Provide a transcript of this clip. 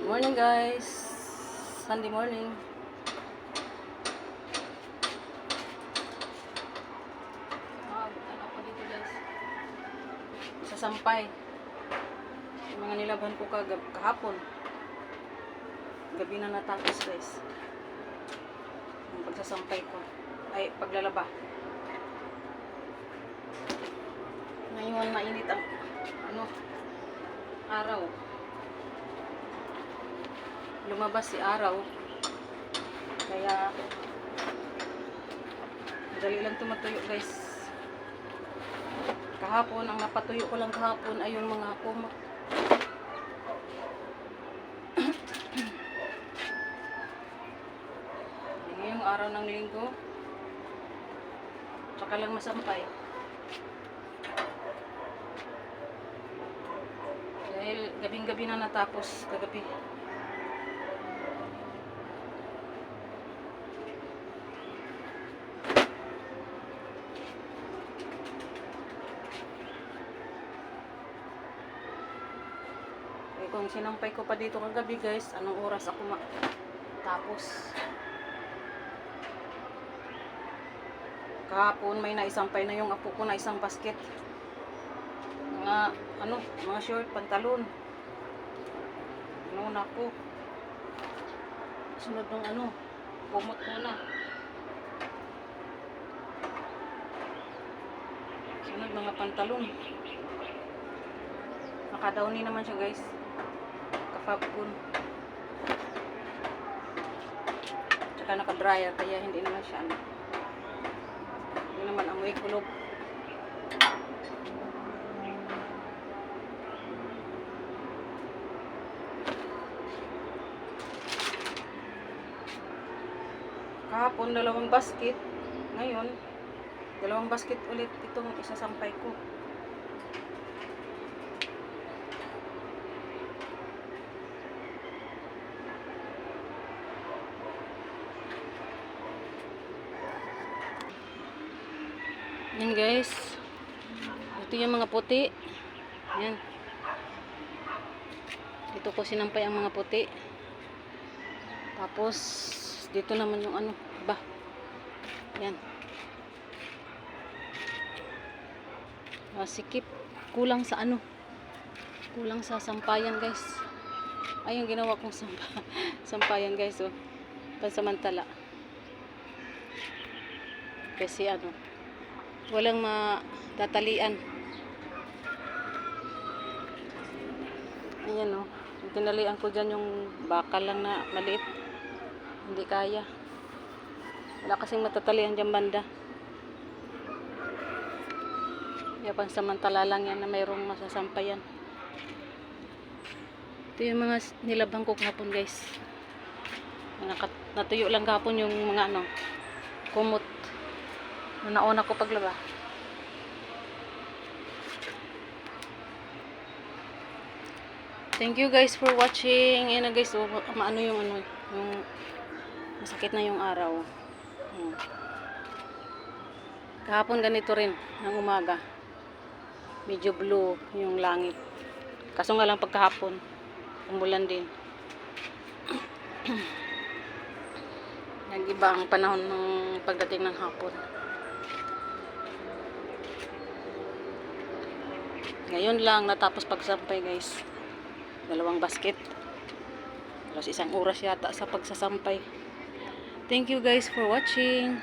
Morning guys, Sunday morning. Ano ako dito guys, sa Sampay. Yung mga nilaban ko kahapon, gabi na natapos guys. Yung pagsasampay ko ay paglalaba. Ngayon mainit ang araw. Lumabas si araw, kaya dali lang tumatuyo guys. Kahapon, ang napatuyo ko lang kahapon ay yung mga kumot. Ngayong araw ng linggo, tsaka lang masampay. Dahil gabing-gabi na natapos kagabi. Kung sinampay ko pa dito kagabi guys, anong oras ako tapos? Kahapon may naisampay na yung apo ko na isang basket. Mga short, pantalon. Na ko. Sunod ng kumot muna. Sunod mga pantalon. Nakadowny naman siya guys. Kapapun. Tsaka naka-dryer kaya hindi naman siya hindi naman amoy kulob. Kahapon dalawang basket. Ngayon dalawang basket ulit itong isasampay ko. Yan guys, ito yung mga puti. Yan, dito ko sinampay ang mga puti. Tapos dito naman yung iba. Yan, sikip. Kulang sa kulang sa sampayan guys. Ay, yung ginawa kong sampayan guys, pansamantala. Kasi walang matatalian. Ayan tinalian ko dyan yung bakal lang na maliit. Hindi kaya. Wala kasing matatalian dyan banda. Kaya pansamantala lang yan na mayroong masasampayan. Ito yung mga nilabang ko kahapon guys. Natuyo lang kahapon yung mga kumot. Nauna ko paglaba. Thank you guys for watching. Ayan na guys, maano yung masakit na yung araw. Kahapon ganito rin ng umaga. Medyo blue yung langit. Kaso nga lang pagkahapon umulan din. Nag-iba ang panahon ng pagdating ng hapon. Ngayon lang natapos pagsampay guys. Dalawang basket. Tapos 1 oras yata sa pagsasampay. Thank you guys for watching.